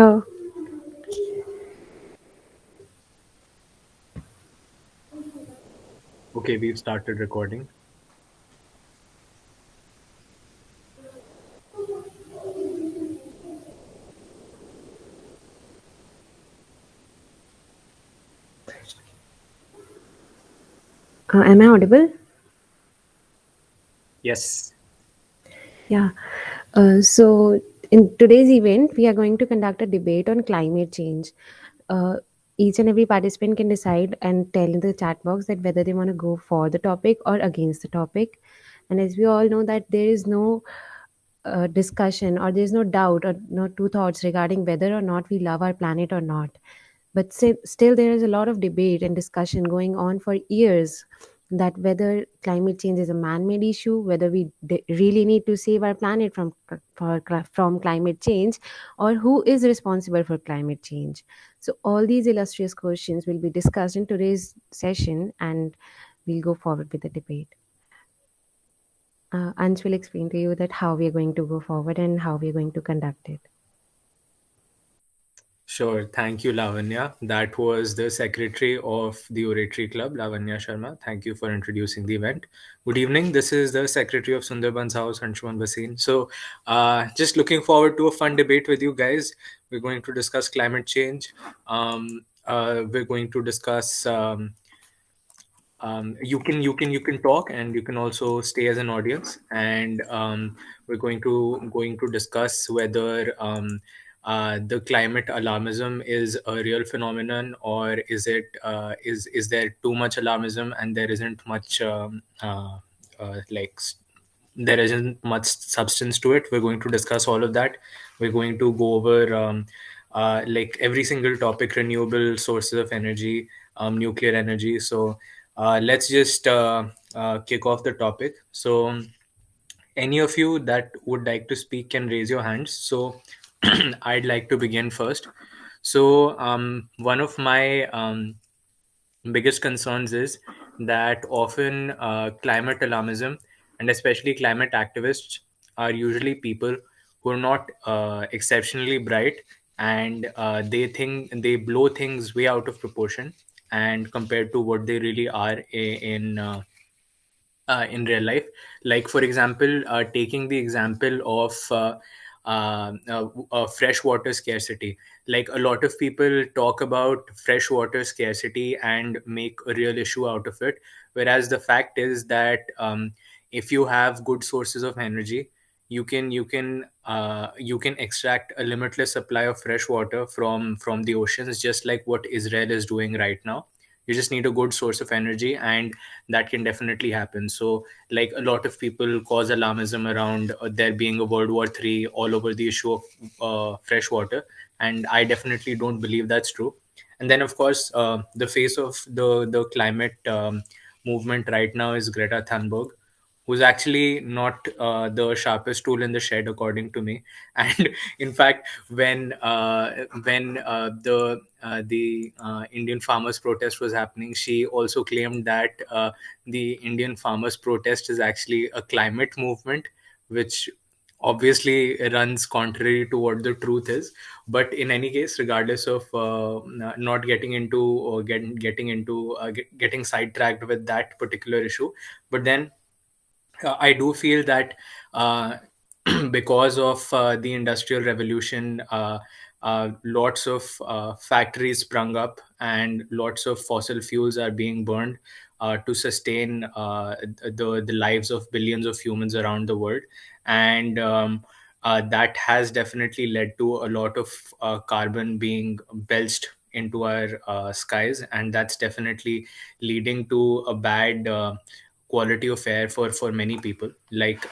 Oh, Okay, we've started recording. am I audible? Yes, Yeah. So, in today's event, we are going to conduct a debate on climate change. Uh, each and every participant can decide and tell in the chat box that whether they want to go for the topic or against the topic. And as we all know, that there is no discussion or there is no doubt or no two thoughts regarding whether or not we love our planet or not. But still, there is a lot of debate and discussion going on for years that whether climate change is a man-made issue, whether we really need to save our planet from climate change, or who is responsible for climate change. So all these illustrious questions will be discussed in today's session, and we'll go forward with the debate. Ansh will explain to you that how we are going to go forward and how we are going to conduct it. sure. Thank you, Lavanya. That was the secretary of the Oratory Club, Lavanya Sharma. Thank you for introducing the event. Good evening. This is the secretary of Sundarban's House, Anshuman Basin. Just looking forward to a fun debate with you guys. We're going to discuss climate change. We're going to discuss. You can talk, and you can also stay as an audience, and we're going to discuss whether the climate alarmism is a real phenomenon, or is there too much alarmism and there isn't much there isn't much substance to it. We're going to discuss all of that. We're going to go over like every single topic: renewable sources of energy, nuclear energy. Let's just kick off the topic. Any of you that would like to speak can raise your hands. I'd like to begin first. One of my biggest concerns is that often climate alarmism and especially climate activists are usually people who are not exceptionally bright, and they think they blow things way out of proportion and compared to what they really are in real life. Like, for example, taking the example of freshwater scarcity. Like, a lot of people talk about freshwater scarcity and make a real issue out of it, whereas the fact is that if you have good sources of energy, you can extract a limitless supply of fresh water from the oceans, just like what Israel is doing right now. You just need a good source of energy, and that can definitely happen. So, like, a lot of people cause alarmism around there being a World War III all over the issue of fresh water, and I definitely don't believe that's true. And then, of course, the face of the climate movement right now is Greta Thunberg, who's actually not the sharpest tool in the shed, according to me. And in fact, when the Indian farmers' protest was happening, she also claimed that the Indian farmers' protest is actually a climate movement, which obviously runs contrary to what the truth is. But in any case, regardless of not getting into or getting sidetracked with that particular issue, but then I do feel that uh, because of the Industrial Revolution, lots of factories sprung up and lots of fossil fuels are being burned to sustain the lives of billions of humans around the world. And that has definitely led to a lot of carbon being belched into our skies, and that's definitely leading to a bad quality of air for many people, like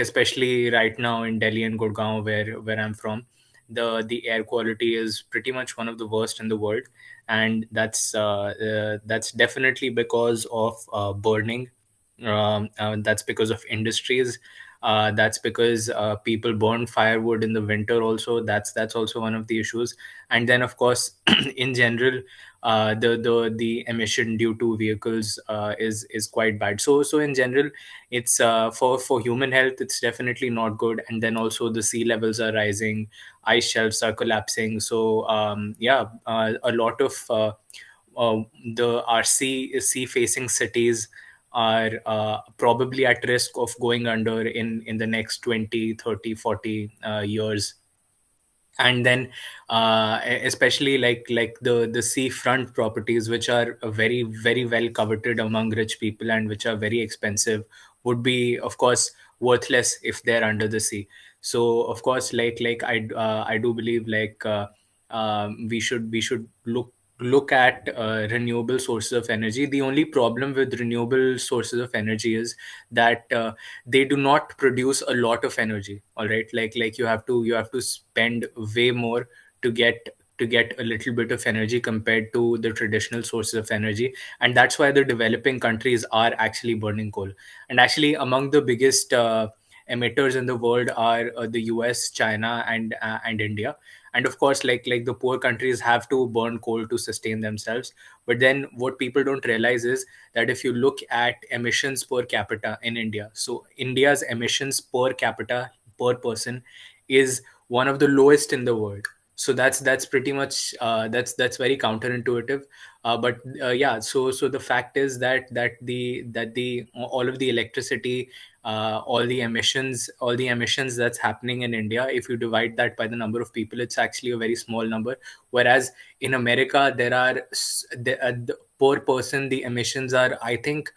especially right now in Delhi and Gurgaon, where I'm from. The air quality is pretty much one of the worst in the world, and that's definitely because of burning. That's because of industries. That's because people burn firewood in the winter also. That's also one of the issues. And then of course in general, the emission due to vehicles is quite bad. So in general, it's for human health, it's definitely not good. And then also the sea levels are rising, ice shelves are collapsing. So yeah, a lot of the our sea facing cities are probably at risk of going under in the next 20, 30, 40 years. And then especially like the seafront properties, which are very very well coveted among rich people and which are very expensive, would be of course worthless if they're under the sea. So of course, I do believe we should look at renewable sources of energy. The only problem with renewable sources of energy is that they do not produce a lot of energy. All right, like you have to spend way more to get a little bit of energy compared to the traditional sources of energy. And that's why the developing countries are actually burning coal. And actually among the biggest emitters in the world are the US, China, and India. And of course, like the poor countries have to burn coal to sustain themselves. But then what people don't realize is that if you look at emissions per capita in India, so India's emissions per capita per person is one of the lowest in the world. So that's pretty much that's very counterintuitive. But yeah, so the fact is that the all of the electricity, all the emissions that's happening in India, if you divide that by the number of people, it's actually a very small number. Whereas in America, the per person, the emissions are, I think,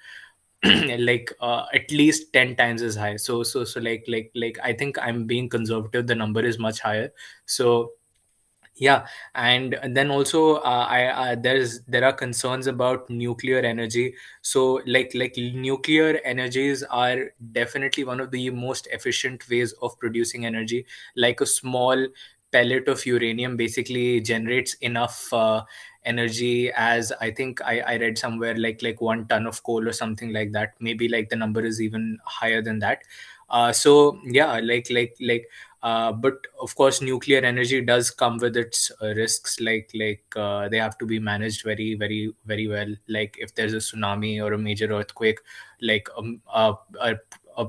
at least 10 times as high. So I think I'm being conservative. The number is much higher. So yeah. And then also there are concerns about nuclear energy. So like nuclear energies are definitely one of the most efficient ways of producing energy. Like a small pellet of uranium basically generates enough energy as, I think I read somewhere, like 1 ton of coal or something like that. Maybe like the number is even higher than that. So yeah, but of course nuclear energy does come with its risks. They have to be managed very very very well. Like if there's a tsunami or a major earthquake, like a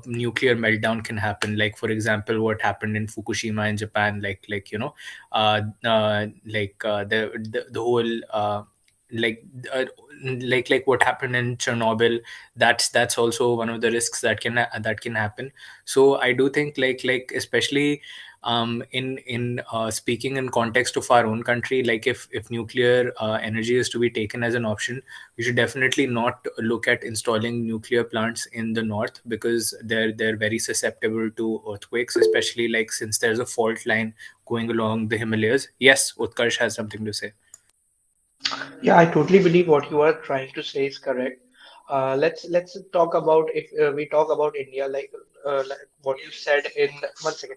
nuclear meltdown can happen. Like for example, what happened in Fukushima in Japan. The whole like uh, like what happened in Chernobyl. That's also one of the risks that can happen. So I do think especially in speaking in context of our own country, like if nuclear energy is to be taken as an option, we should definitely not look at installing nuclear plants in the north, because they're very susceptible to earthquakes, especially like since there's a fault line going along the Himalayas. Yes, Utkarsh has something to say. Yeah, I totally believe what you are trying to say is correct. Let's talk about if we talk about India, like what you said in one second.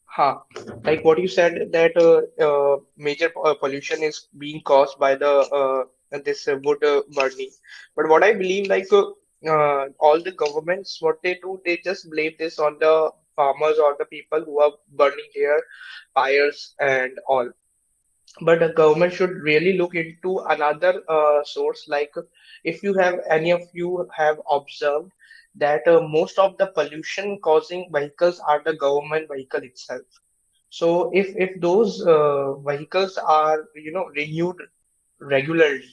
Ha, like what you said that major pollution is being caused by the this wood burning. But what I believe, all the governments, what they do, they just blame this on the farmers or the people who are burning their fires and all. But the government should really look into another source. Like if you have any of you have observed that most of the pollution causing vehicles are the government vehicle itself. So if those vehicles are renewed regularly,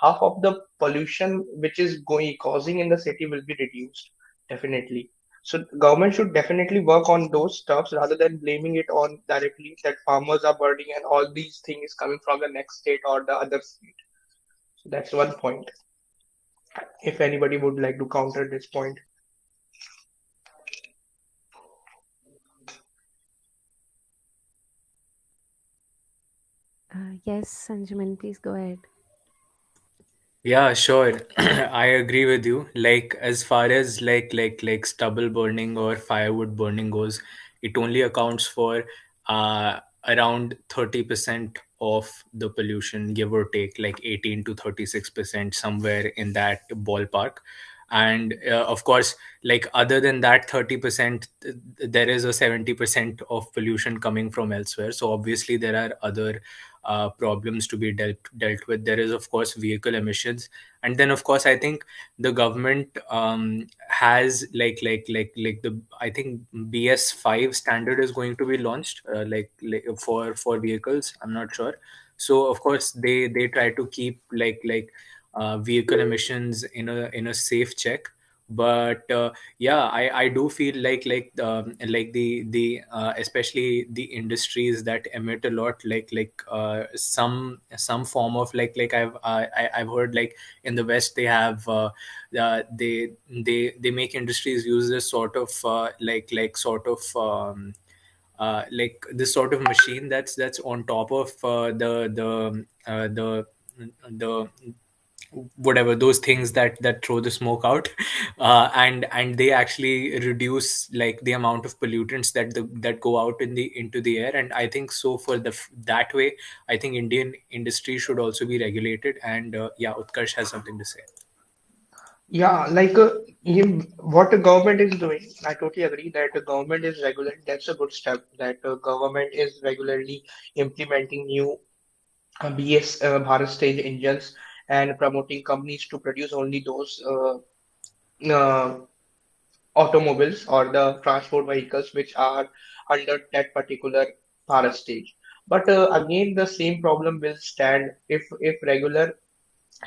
half of the pollution which is going causing in the city will be reduced definitely. So government should definitely work on those stuffs rather than blaming it on directly that farmers are burning and all these things coming from the next state or the other state. So that's one point. If anybody would like to counter this point. Yes, Sanjuman, please go ahead. Yeah, sure. I agree with you. Like as far as like stubble burning or firewood burning goes, it only accounts for around 30% of the pollution, give or take, like 18 to 36%, somewhere in that ballpark. And of course, like other than that 30%, there is a 70% of pollution coming from elsewhere. So obviously there are other problems to be dealt with. There is of course vehicle emissions, and then of course I think the government has the, I think BS5 standard is going to be launched, for vehicles. I'm not sure. So of course they try to keep vehicle emissions in a safe check. But yeah, I do feel like the especially the industries that emit a lot, some form of I've heard, like in the West they have they make industries use this sort of like this sort of machine that's on top of the whatever those things that throw the smoke out, and they actually reduce like the amount of pollutants that go out into the air. And I think so for that way, I think Indian industry should also be regulated. And yeah, Utkarsh has something to say. Yeah, what the government is doing, I totally agree that the government is regular. That's a good step. That the government is regularly implementing new BS Bharat stage engines and promoting companies to produce only those uh, automobiles or the transport vehicles which are under that particular Bharat stage. But again, the same problem will stand if regular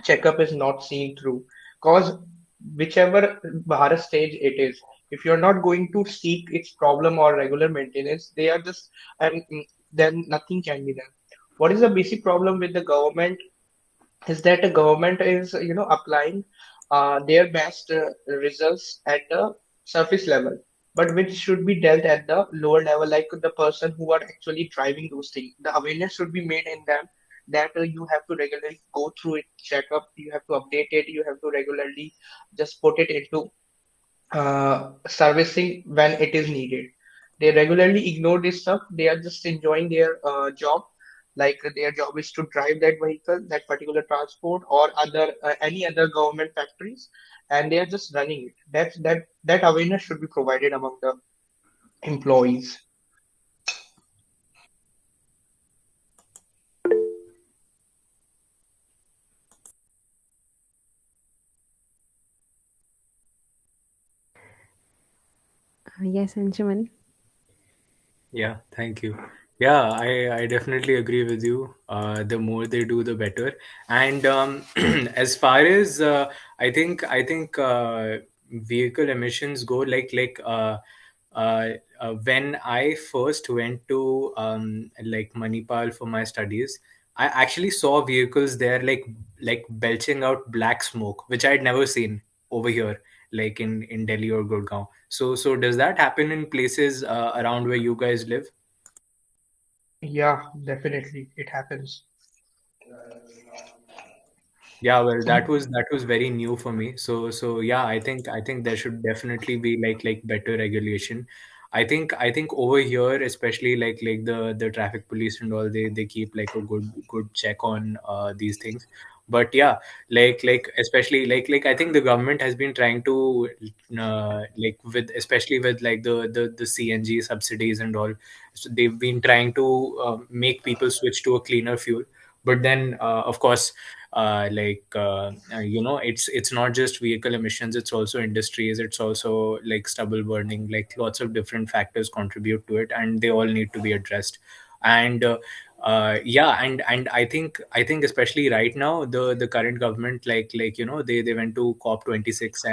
checkup is not seen through. Because whichever Bharat stage it is, if you're not going to seek its problem or regular maintenance, they are just, and then nothing can be done. What is the basic problem with the government is that the government is, applying their best results at the surface level, but which should be dealt at the lower level, like the person who are actually driving those things. The awareness should be made in them that you have to regularly go through it, check up, you have to update it, you have to regularly just put it into servicing when it is needed. They regularly ignore this stuff. They are just enjoying their job, like their job is to drive that vehicle, that particular transport, or other any other government factories, and they are just running it. That awareness should be provided among the employees. Yes, Anshuman. Yeah, thank you. Yeah, I definitely agree with you. The more they do, the better. And as far as I think vehicle emissions go, when I first went to like Manipal for my studies, I actually saw vehicles there like belching out black smoke, which I'd never seen over here, like in Delhi or Gurgaon. So does that happen in places around where you guys live? Yeah, definitely, it happens. Yeah, well, that was very new for me. So yeah, I think there should definitely be like better regulation. I think over here, especially like the traffic police and all, they keep like a good check on these things. But yeah, like especially like I think the government has been trying to like with especially with like the CNG subsidies and all. So they've been trying to make people switch to a cleaner fuel. But then of course it's not just vehicle emissions, it's also industries, it's also like stubble burning, like lots of different factors contribute to it, and they all need to be addressed. And yeah, and I think especially right now the current government, they went to COP26,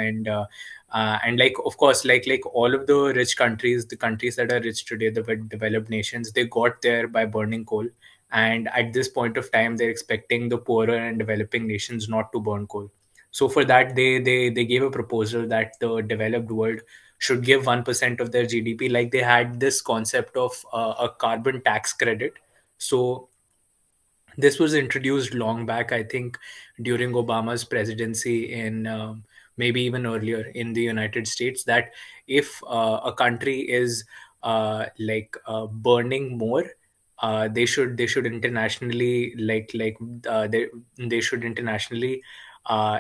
and like of course like all of the rich countries, the countries that are rich today, the developed nations, they got there by burning coal. And at this point of time, they're expecting the poorer and developing nations not to burn coal. So for that, they gave a proposal that the developed world should give 1% of their GDP. Like they had this concept of a carbon tax credit. So this was introduced long back, I think, during Obama's presidency in maybe even earlier in the United States, that if a country is burning more, they should internationally they should internationally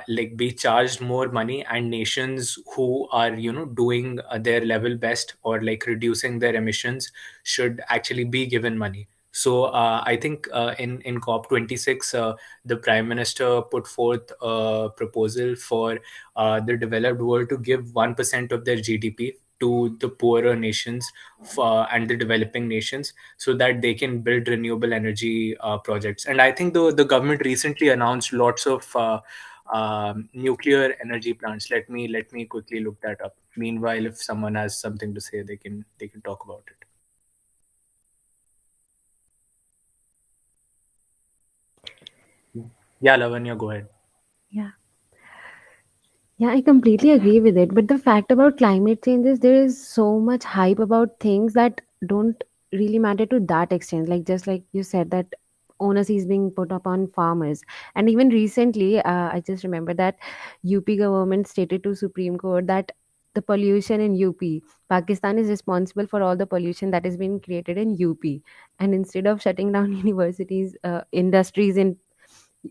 like be charged more money, and nations who are doing their level best or like reducing their emissions should actually be given money. So I think in COP26 the prime minister put forth a proposal for the developed world to give 1% of their GDP to the poorer nations and the developing nations, so that they can build renewable energy projects. And I think the government recently announced lots of nuclear energy plants. Let me quickly look that up. Meanwhile, if someone has something to say, they can talk about it. Yeah, Lavanya, go ahead. Yeah. Yeah, I completely agree with it. But the fact about climate change is there is so much hype about things that don't really matter to that extent. Like just like you said, that onus is being put upon farmers. And even recently, I just remember that UP government stated to Supreme Court that the pollution in UP, Pakistan is responsible for all the pollution that is being created in UP. And instead of shutting down universities, industries in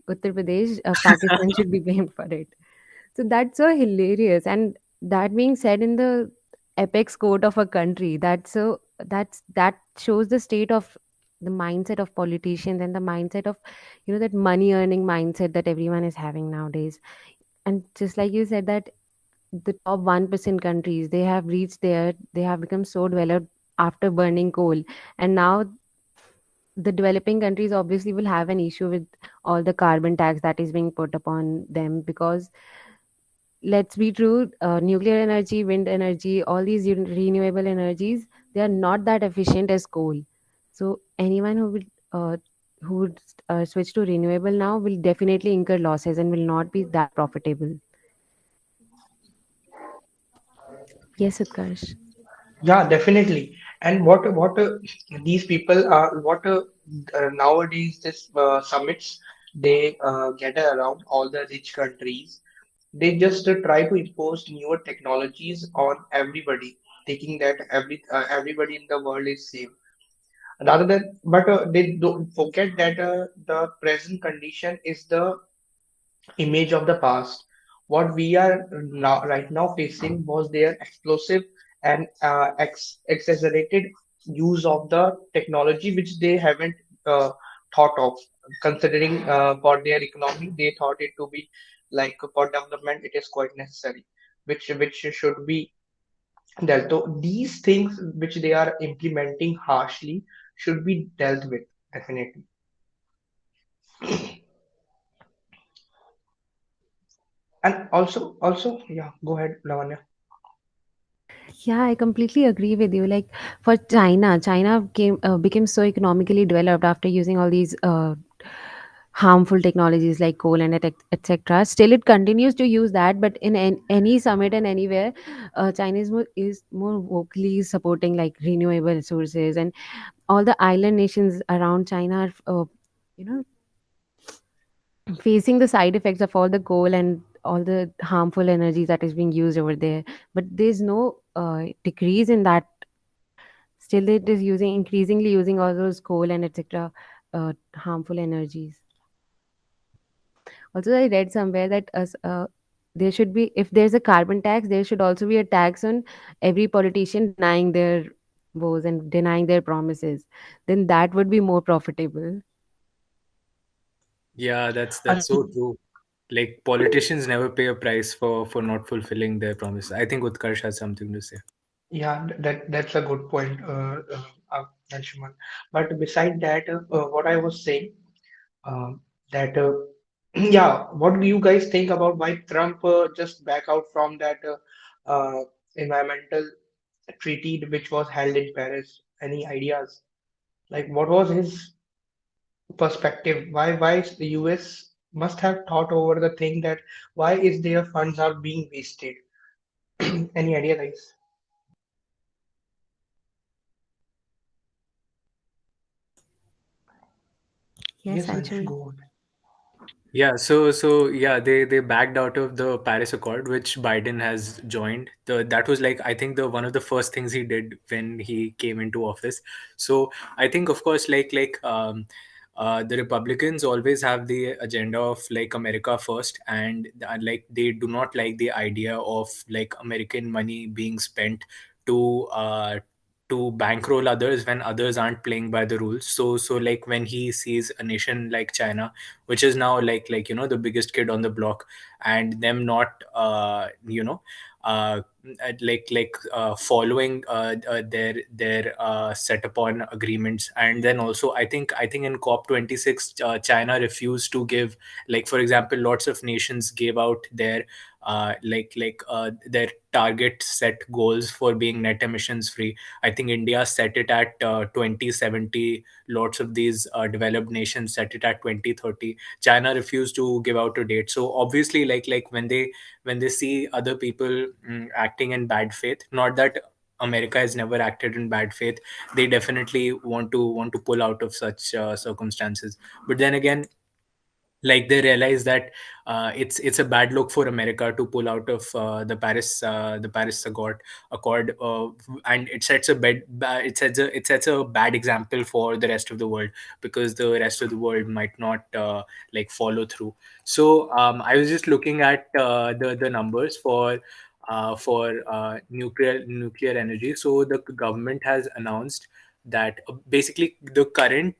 Uttar Pradesh, Pakistan should be blamed for it. So that's so hilarious. And that being said, in the apex court of a country, that shows the state of the mindset of politicians and the mindset of that money earning mindset that everyone is having nowadays. And just like you said, that the top 1% countries, they have reached there, they have become so developed after burning coal. And now the developing countries obviously will have an issue with all the carbon tax that is being put upon them, because let's be true, nuclear energy, wind energy, all these renewable energies, they are not that efficient as coal. So anyone who would switch to renewable now will definitely incur losses and will not be that profitable. Yes, Utkarsh. Yeah, definitely. And what these people are, what nowadays this summits they gather around all the rich countries. They just try to impose newer technologies on everybody, thinking that everybody in the world is same. Rather than, but they don't forget that the present condition is the image of the past. What we are now, right now facing was their explosive and exaggerated use of the technology, which they haven't thought of. Considering for their economy, they thought it to be like for development, it is quite necessary, which should be dealt. So these things which they are implementing harshly should be dealt with definitely. And also, yeah, go ahead, Lavanya. Yeah, I completely agree with you. Like for China became so economically developed after using all these harmful technologies like coal and etc. Still, it continues to use that, but in any summit and anywhere, China is more vocally supporting like renewable resources, and all the island nations around China are, you know, facing the side effects of all the coal and all the harmful energy that is being used over there. But there's no decrease in that. Still, it is using increasingly using all those coal and etc. Harmful energies. Also, I read somewhere that there should be, if there's a carbon tax, there should also be a tax on every politician denying their vows and denying their promises. Then that would be more profitable. Yeah, that's so And true. Like politicians never pay a price for not fulfilling their promise. I think Utkarsh has something to say. yeah, that's a good point, Anshuman. But beside that, what I was saying, that yeah, what do you guys think about why Trump just back out from that environmental treaty which was held in Paris? Any ideas? Like, what was his perspective? Why is the US must have thought over the thing that why is their funds are being wasted? Any idea, guys? Yes, Yes, Ansh, Anshuman. go on. Yeah, they backed out of the Paris Accord, which Biden has joined. That was like, I think, the one of the first things he did when he came into office. So I think, of course, the Republicans always have the agenda of like America first, and like they do not like the idea of like American money being spent to to bankroll others when others aren't playing by the rules. So like when he sees a nation like China, which is now the biggest kid on the block, and them not following their set upon agreements. And then also I think in COP26, China refused to give, like, for example, lots of nations gave out their target set goals for being net emissions free. I think India set it at 2070. Lots of these developed nations set it at 2030. China refused to give out a date. So obviously, when they see other people acting in bad faith, not that America has never acted in bad faith, they definitely want to pull out of such circumstances. But then again, like, they realize that it's a bad look for America to pull out of the Paris Accord, and it sets a bad example for the rest of the world, because the rest of the world might not follow through. So I was just looking at the numbers for nuclear energy. So the government has announced that basically the current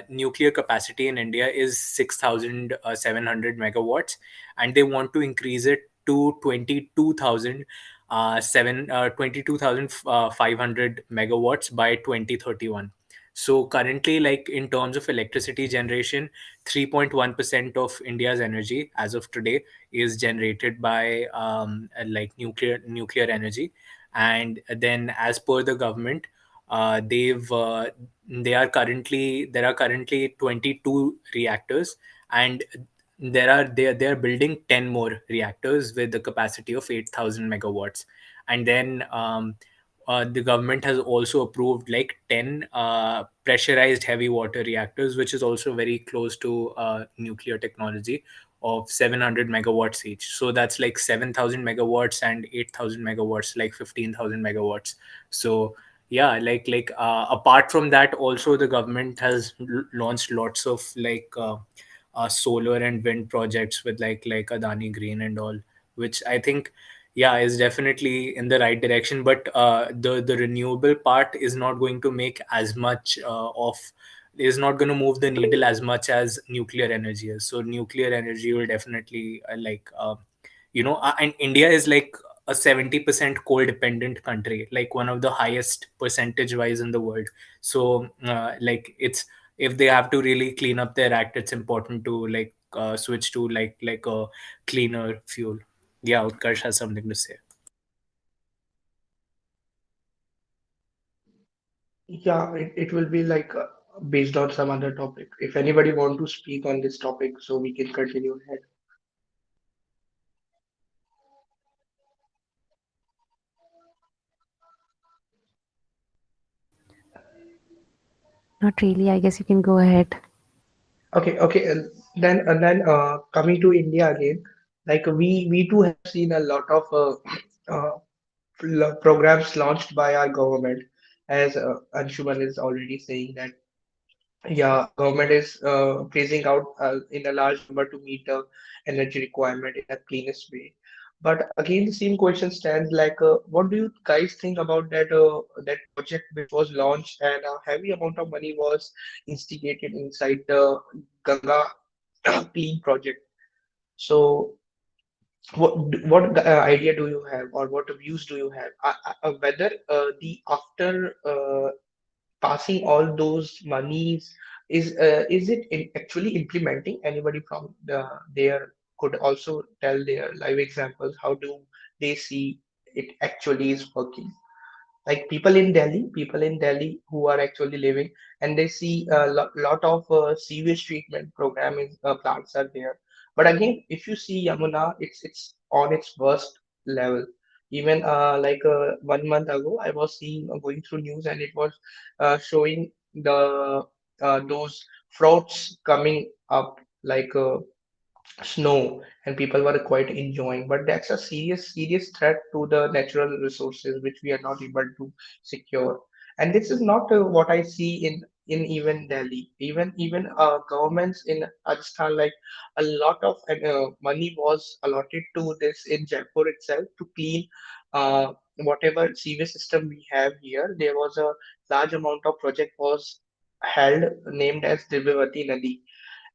nuclear capacity in India is 6,700 megawatts, and they want to increase it to 22,500 megawatts by 2031. So currently, like, in terms of electricity generation, 3.1% of India's energy as of today is generated by nuclear energy. And then, as per the government, they've there are currently 22 reactors, and they're building 10 more reactors with the capacity of 8,000 megawatts. And then the government has also approved like 10 pressurized heavy water reactors, which is also very close to nuclear technology, of 700 megawatts each. So that's like 7,000 megawatts and 8,000 megawatts, like 15,000 megawatts. So yeah, apart from that, also the government has launched lots of solar and wind projects with like Adani Green and all, which I think, yeah, is definitely in the right direction. But the renewable part is not going to make as much of is not going to move the needle as much as nuclear energy is. So nuclear energy will definitely and India is like a 70% coal dependent country, like one of the highest percentage wise in the world. So it's, if they have to really clean up their act, it's important to switch to like a cleaner fuel. Yeah, Utkarsh has something to say. Yeah, it will be like based on some other topic. If anybody want to speak on this topic, so we can continue ahead. Not really. I guess you can go ahead. Okay. And then coming to India again, like we too have seen a lot of uh, programs launched by our government, as Anshuman is already saying that. Yeah, government is phasing out in a large number to meet the energy requirement in a cleanest way. But again, the same question stands like, what do you guys think about that project which was launched and a heavy amount of money was instigated inside the Ganga Clean project? So, what idea do you have, or what views do you have? Whether the after passing all those monies is it actually implementing? Anybody from there could also tell their live examples. How do they see it actually is working? Like people in Delhi who are actually living, and they see a lot of sewage treatment program is, plants are there. But again, if you see Yamuna, it's on its worst level. Even 1 month ago, I was seeing going through news, and it was showing the those frauds coming up. like snow, and people were quite enjoying. But that's a serious threat to the natural resources which we are not able to secure. And this is not what I see in even Delhi. Even governments in Rajasthan, like a lot of money was allotted to this in Jaipur itself to clean whatever sewage system we have here. There was a large amount of project was held named as Divyavati Nadi.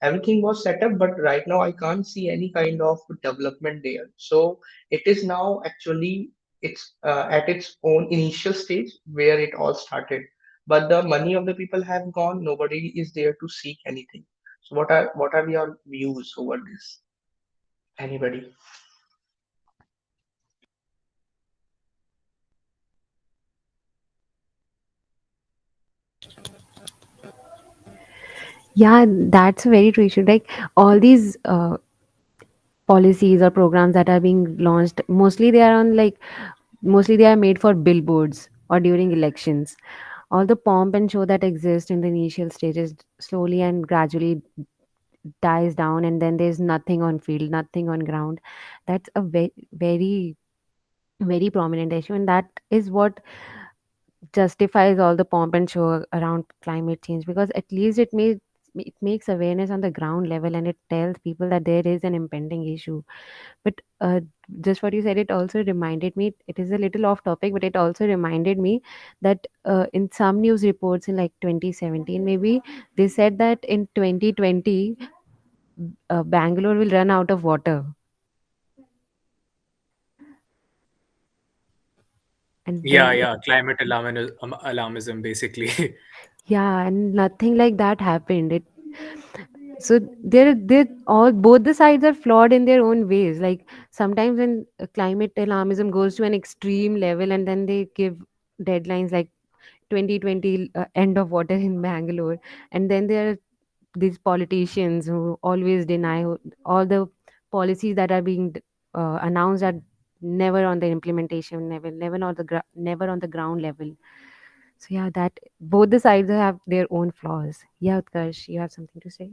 Everything was set up, but right now I can't see any kind of development there. So it is now actually it's at its own initial stage where it all started, but the money of the people have gone. Nobody is there to seek anything. So what are your views over this? Anybody? Yeah, that's a very true issue. Like all these policies or programs that are being launched, mostly they are made for billboards or during elections. All the pomp and show that exist in the initial stages slowly and gradually dies down, and then there's nothing on field, nothing on ground. That's a very very prominent issue, and that is what justifies all the pomp and show around climate change, because at least it makes awareness on the ground level, and it tells people that there is an impending issue. But just what you said, it also reminded me, it is a little off topic, but it also reminded me that in some news reports in like 2017 maybe, they said that in 2020 Bangalore will run out of water. And Yeah, then yeah, climate alarmism basically. yeah, and nothing like that happened. So they're all, both the sides are flawed in their own ways. Like sometimes when climate alarmism goes to an extreme level, and then they give deadlines like 2020 end of water in Bangalore, and then there are these politicians who always deny all the policies that are being announced are never on the implementation level, never on the ground level. So yeah, that both the sides have their own flaws. Yeah, Utkarsh, you have something to say?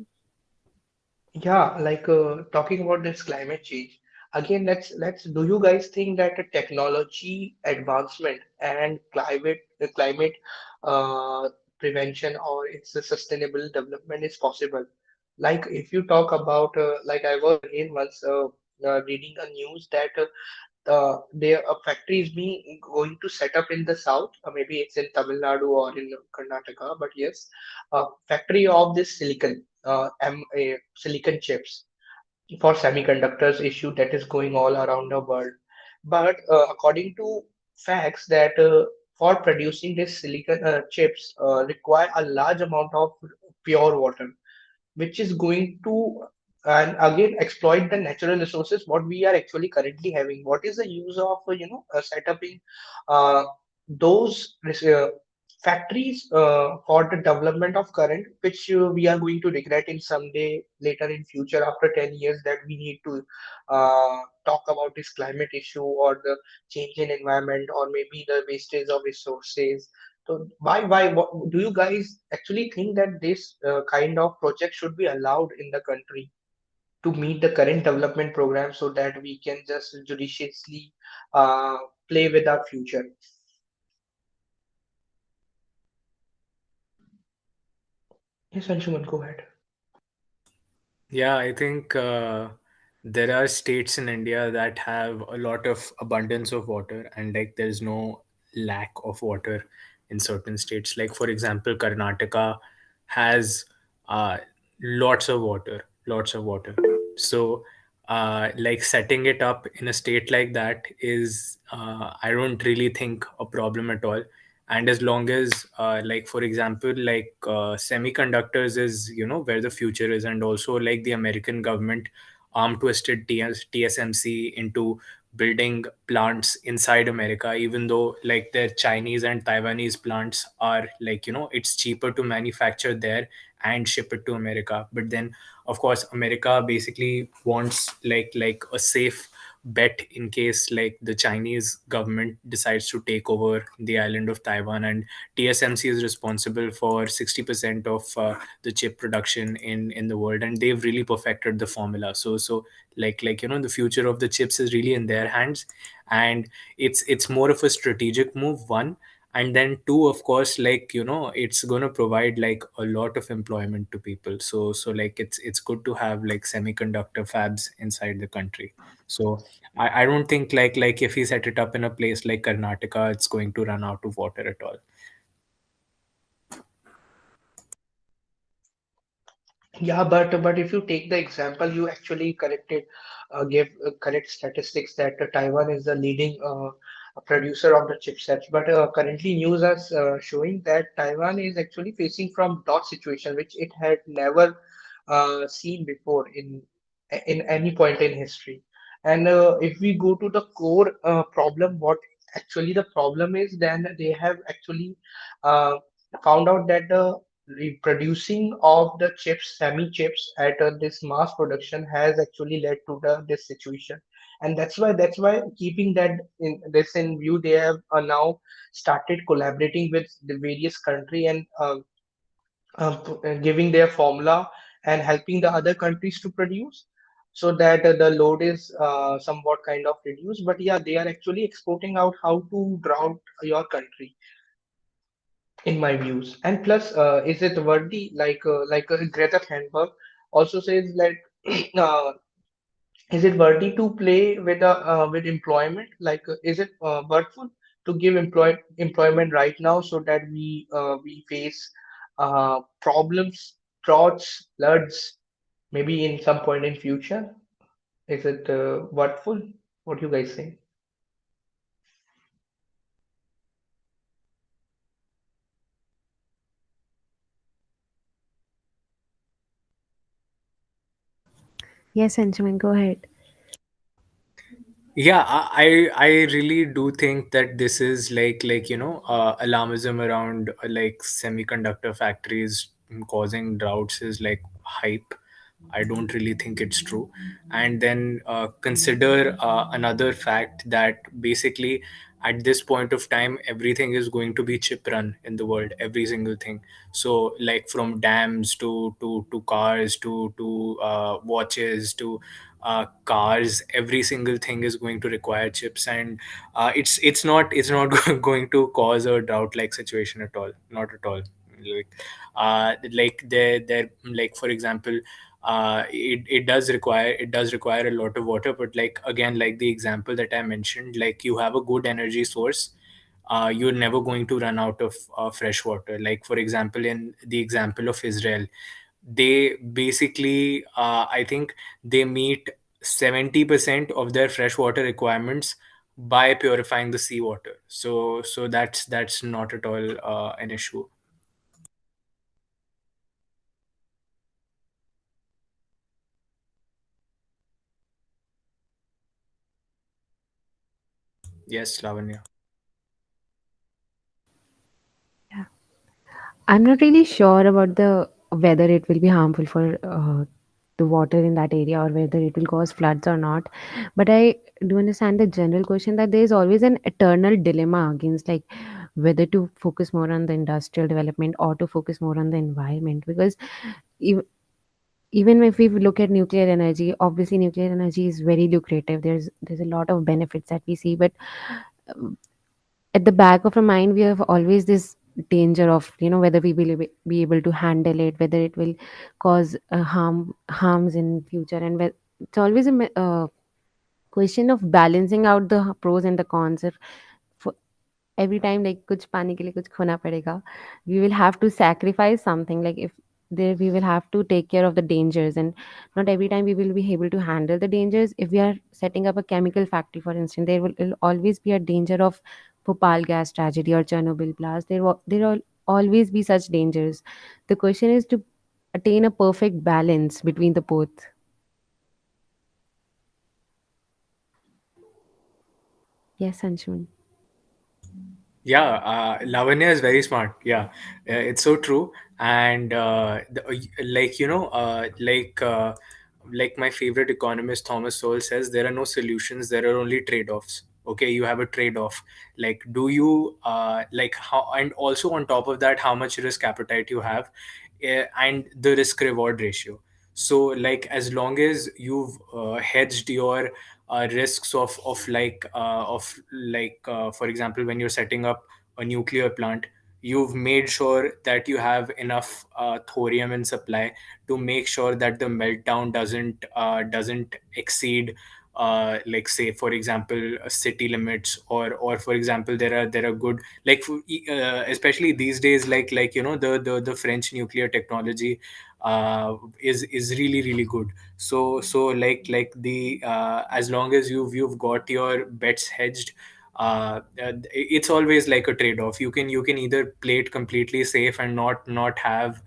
Yeah, like talking about this climate change again. Let's. Do you guys think that a technology advancement and climate uh, prevention or its a sustainable development is possible? Like if you talk about like I was again once reading a news that there a factory is being going to set up in the south. Maybe it's in Tamil Nadu or in Karnataka, but yes, factory of this silicon chips for semiconductors issue that is going all around the world. But according to facts that for producing this silicon chips require a large amount of pure water, which is going to and again exploit the natural resources what we are actually currently having. What is the use of setting uh, those factories for the development of current, which we are going to regret in someday later in future after 10 years, that we need to talk about this climate issue or the change in environment or maybe the wastage of resources. So do you guys actually think that this kind of project should be allowed in the country to meet the current development program so that we can just judiciously uh, play with our future? Yes, Anshuman, go ahead. Yeah, I think there are states in India that have a lot of abundance of water, and like there's no lack of water in certain states. Like for example, Karnataka has uh, lots of water, lots of water. So, like setting it up in a state like that is, I don't really think a problem at all. And as long as like for example, like semiconductors is, where the future is, and also like the American government arm twisted TSMC into building plants inside America, even though like their Chinese and Taiwanese plants are like, it's cheaper to manufacture there and ship it to America. But then of course America basically wants like a safe bet in case like the Chinese government decides to take over the island of Taiwan, and TSMC is responsible for 60% of the chip production in the world, and they've really perfected the formula. So like the future of the chips is really in their hands, and it's more of a strategic move, one. And then two, of course, it's going to provide like a lot of employment to people. So like it's good to have like semiconductor fabs inside the country. So I don't think like if we set it up in a place like Karnataka, it's going to run out of water at all. Yeah, but if you take the example, you actually gave correct statistics that Taiwan is the leading producer of the chipsets. But currently, news is showing that Taiwan is actually facing from dot situation, which it had never seen before in any point in history. And if we go to the core problem, what actually the problem is, then they have actually uh, found out that the reproducing of the chips, semi chips at this mass production has actually led to this situation, and that's why keeping this in view, they have now started collaborating with the various country and giving their formula and helping the other countries to produce so that the load is somewhat kind of reduced. But yeah, they are actually exporting out how to drown your country in my views. And plus, is it worthy? Like Greta Thunberg also says, like, uh, is it worthy to play with employment? Like, is it worthful to give employment right now so that we face problems, droughts, floods, maybe in some point in future? Is it worthful? What do you guys think? Yes, Anjuman, go ahead. Yeah, I really do think that this is alarmism around like semiconductor factories causing droughts is like hype. I don't really think it's true. And then consider another fact that basically at this point of time everything is going to be chip run in the world, every single thing. So like from dams to cars to watches to cars, every single thing is going to require chips, and it's not going to cause a drought like situation at all, not at all. Like there like for example, it does require a lot of water, but like again, like the example that I mentioned, like you have a good energy source, you're never going to run out of fresh water. Like for example, in the example of Israel, they basically I think they meet 70% of their freshwater requirements by purifying the seawater. So that's not at all an issue. Yes, Lavanya. Yeah. I'm not really sure about the whether it will be harmful for the water in that area or whether it will cause floods or not. But I do understand the general question that there is always an eternal dilemma against like whether to focus more on the industrial development or to focus more on the environment. Because ev- even if we look at nuclear energy, obviously nuclear energy is very lucrative. There's a lot of benefits that we see, but um, at the back of our mind we have always this danger of whether we will be able to handle it, whether it will cause harms in future, and it's always a question of balancing out the pros and the cons. If for every time like kuch पाने के लिए कुछ खोना पड़ेगा, we will have to sacrifice something. Like if there we will have to take care of the dangers, and not every time we will be able to handle the dangers. If we are setting up a chemical factory, for instance, will always be a danger of Bhopal gas tragedy or Chernobyl blast. There will always be such dangers. The question is to attain a perfect balance between the both. Yes, Anshul. Yeah, Lavanya is very smart. Yeah, it's so true. And like like my favorite economist Thomas Sowell says, there are no solutions, there are only trade-offs. Okay, you have a trade-off. Like, do you like how, and also on top of that, how much risk appetite you have, and the risk-reward ratio. So, like, as long as you've hedged your risks of for example, when you're setting up a nuclear plant, you've made sure that you have enough thorium in supply to make sure that the meltdown doesn't exceed, like, say for example, city limits, or for example, there are good, like, especially these days, like the French nuclear technology is really really good. So like the as long as you've got your bets hedged, it's always like a trade-off. You can either play it completely safe and not have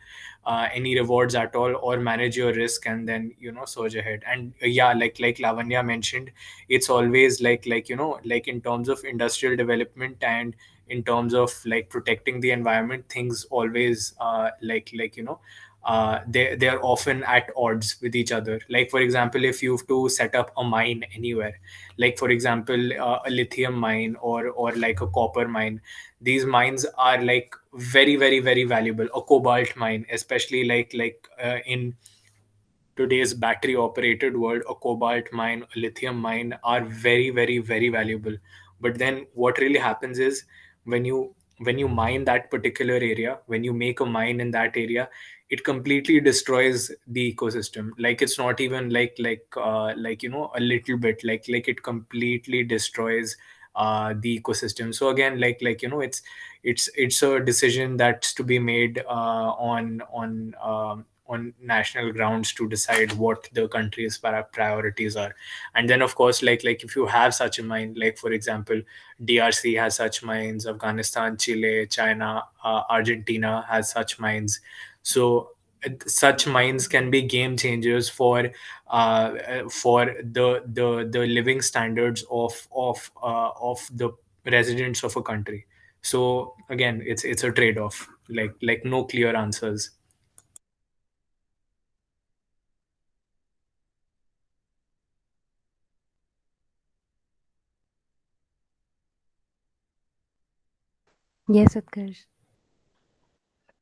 any rewards at all, or manage your risk and then surge ahead. And yeah, like Lavanya mentioned, it's always like in terms of industrial development and in terms of like protecting the environment, things always they are often at odds with each other. Like for example, if you have to set up a mine anywhere, like for example, a lithium mine or like a copper mine, these mines are like very very very valuable. A cobalt mine, especially in today's battery operated world, a cobalt mine, a lithium mine are very very very valuable. But then what really happens is, when you mine that particular area, when you make a mine in that area, it completely destroys the ecosystem. Like, it's not even a little bit, like it completely destroys the ecosystem. So again, it's a decision that's to be made on national grounds to decide what the country's priorities are. And then of course, like if you have such a mind, like for example, DRC has such mines, Afghanistan, Chile, China, Argentina has such mines. So such mines can be game changers for the living standards of the residents of a country. So again, it's a trade off, like no clear answers. Yes, Utkarsh.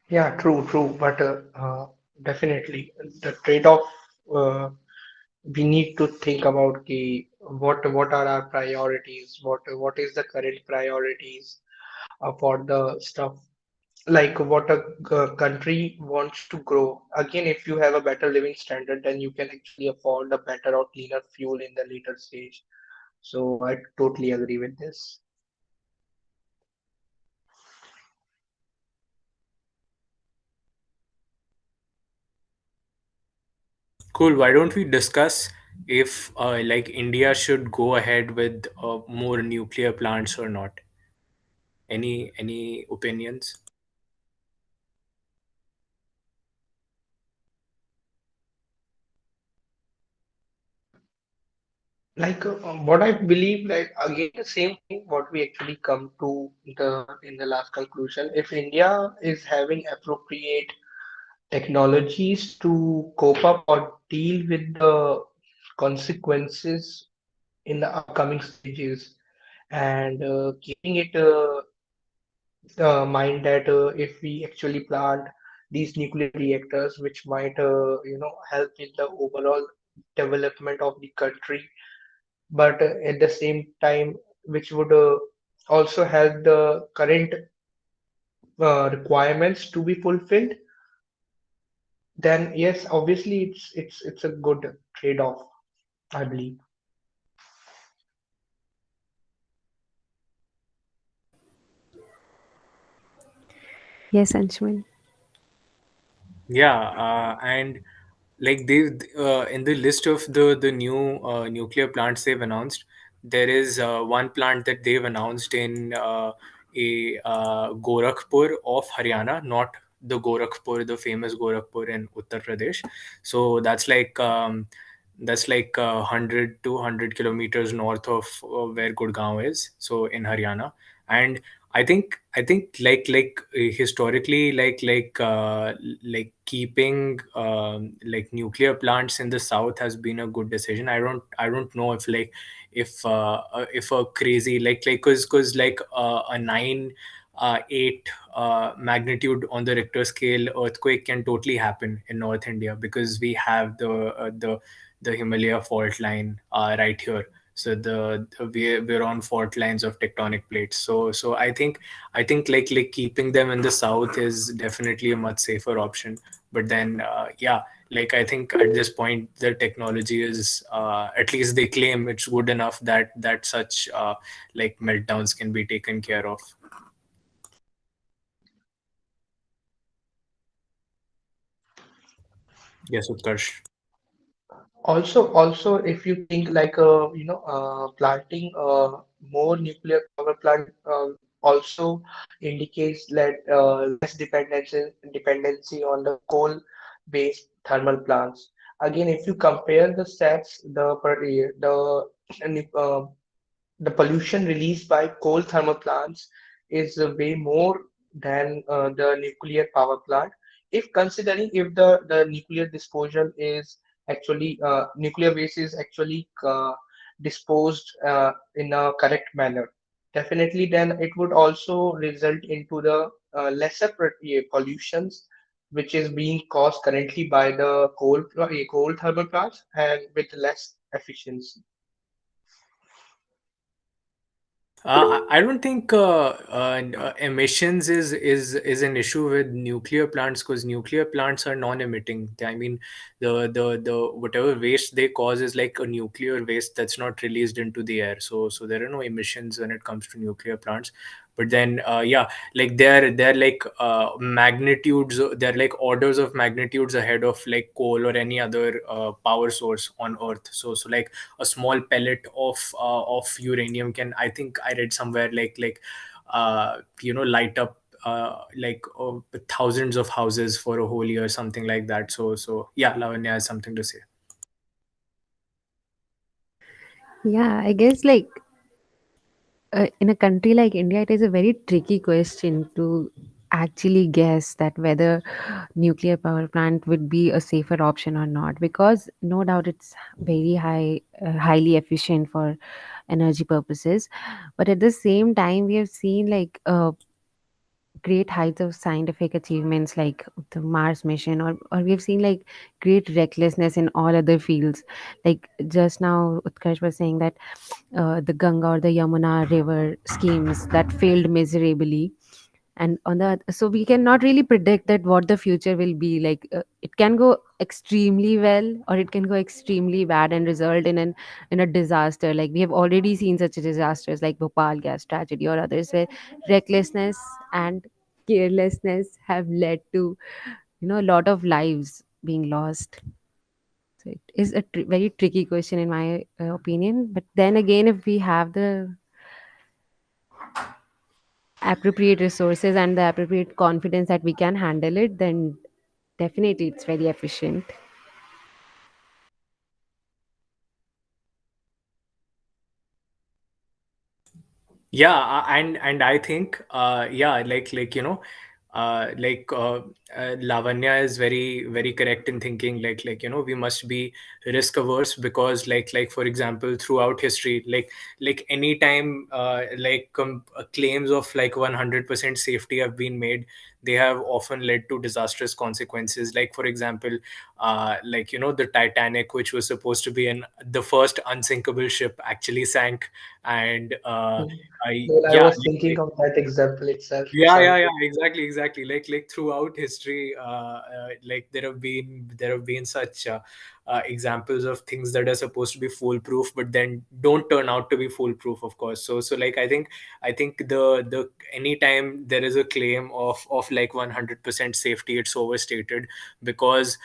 Yeah, true, true. But definitely the trade-off, uh, we need to think about what are our priorities, what is the current priorities for the stuff, like what a country wants to grow. Again, if you have a better living standard, then you can actually afford a better or cleaner fuel in the later stage. So I totally agree with this. Cool. Why don't we discuss if like India should go ahead with more nuclear plants or not? Any opinions? Like what I believe, like again the same thing what we actually come to the last conclusion. If India is having appropriate technologies to cope up or deal with the consequences in the upcoming stages, and keeping it mind that if we actually plant these nuclear reactors, which might help in the overall development of the country, but at the same time, which would also help the current requirements to be fulfilled, then yes, obviously it's a good trade-off, I believe. Yes, Anshuman. Yeah, and like they in the list of the new nuclear plants they've announced, there is one plant that they've announced in a Gorakhpur of Haryana, not the Gorakhpur, the famous Gorakhpur in Uttar Pradesh. So that's like 100 to 100 kilometers north of where Gurgaon is, so in Haryana. And I think historically, like keeping like nuclear plants in the south has been a good decision. I don't know if like if a crazy like cause like a 9 8 magnitude on the Richter scale earthquake can totally happen in North India, because we have the Himalaya fault line right here. So we're on fault lines of tectonic plates. So I think like keeping them in the south is definitely a much safer option. But then yeah, like I think at this point the technology is at least they claim it's good enough that such like meltdowns can be taken care of. Yes, Utkarsh. Also, if you think like planting more nuclear power plant also indicates that less dependency on the coal-based thermal plants. Again, if you compare the stats, the per year, uh, the pollution released by coal thermal plants is way more than the nuclear power plant. If considering if the nuclear disposal is actually nuclear waste is actually disposed in a correct manner, definitely then it would also result into the pollutions which is being caused currently by the coal thermal plants and with less efficiency. I don't think emissions is an issue with nuclear plants, because nuclear plants are non-emitting. I mean, the whatever waste they cause is like a nuclear waste that's not released into the air. So there are no emissions when it comes to nuclear plants. But then yeah, like they're like magnitudes. They're like orders of magnitudes ahead of like coal or any other power source on Earth. So like a small pellet of uranium can, I think I read somewhere, light up like thousands of houses for a whole year, something like that. So yeah, Lavanya has something to say. Yeah, I guess like in a country like India, it is a very tricky question to actually guess that whether nuclear power plant would be a safer option or not, because no doubt it's very highly efficient for energy purposes. But at the same time, we have seen like great heights of scientific achievements like the Mars mission, or we've seen like great recklessness in all other fields. Like just now, Utkarsh was saying that the Ganga or the Yamuna river schemes that failed miserably. And on the so we cannot really predict that what the future will be like. It can go extremely well or it can go extremely bad and result in a disaster. Like we have already seen such disasters like Bhopal gas tragedy or others where recklessness and carelessness have led to a lot of lives being lost. So it is a very tricky question in my opinion. But then again, if we have the appropriate resources and the appropriate confidence that we can handle it, then definitely it's very efficient. Yeah, and I think yeah, Lavanya is very correct in thinking we must be risk averse, because for example throughout history, like anytime claims of like 100% safety have been made, they have often led to disastrous consequences. Like for example, the Titanic, which was supposed to be the first unsinkable ship, actually sank. And Well, I yeah, was thinking of that example itself. yeah, Sorry yeah, to. yeah, exactly. Like throughout history, like there have been such examples of things that are supposed to be foolproof, but then don't turn out to be foolproof, of course. So like I think the anytime there is a claim of like 100% safety, it's overstated, because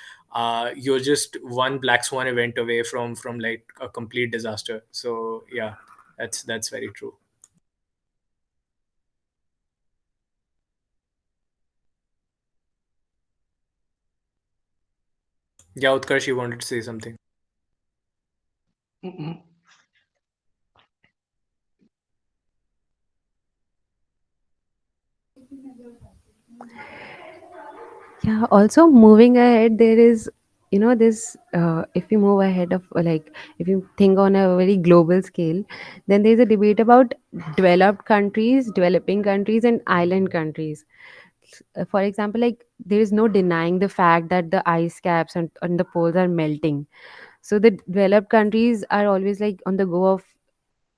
you're just one black swan event away from like a complete disaster. So yeah, that's very true. Yeah, Utkarsh, you wanted to say something. Mm, mm. Yeah, also moving ahead, there is, this, if you move ahead of, like, if you think on a very global scale, then there's a debate about developed countries, developing countries, and island countries. For example, like, there is no denying the fact that the ice caps and the poles are melting. So the developed countries are always like on the go of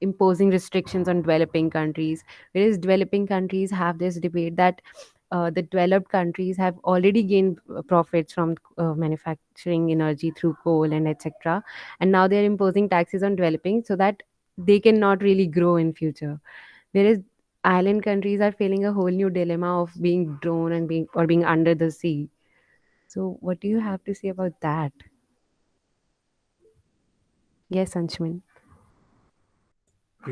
imposing restrictions on developing countries, whereas developing countries have this debate that the developed countries have already gained profits from manufacturing energy through coal and etc, and now they're imposing taxes on developing so that they cannot really grow in future, whereas island countries are feeling a whole new dilemma of being drawn and being under the sea. So what do you have to say about that? Yes, Anshman.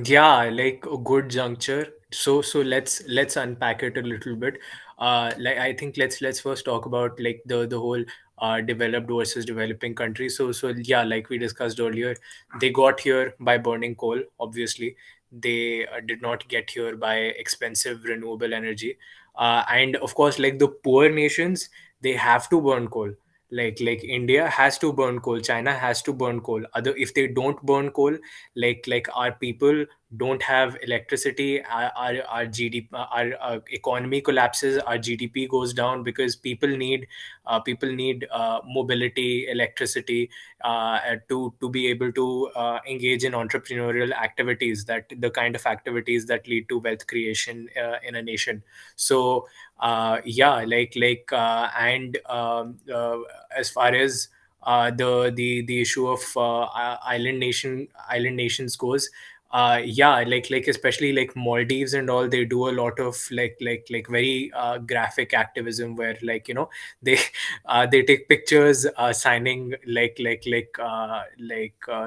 Yeah, like a good juncture. So let's unpack it a little bit. Like I think let's first talk about like the whole developed versus developing countries. So yeah, like we discussed earlier, they got here by burning coal. Obviously, they did not get here by expensive renewable energy. And of course, like the poor nations, they have to burn coal. Like India has to burn coal, China has to burn coal. Other, if they don't burn coal, like our people don't have electricity, our GDP, our economy collapses, our GDP goes down because people need mobility, electricity, to be able to engage in entrepreneurial activities, that the kind of activities that lead to wealth creation in a nation. So yeah, and as far as the issue of island nations goes, yeah, like especially like Maldives and all, they do a lot of like very graphic activism where, like, they they take pictures signing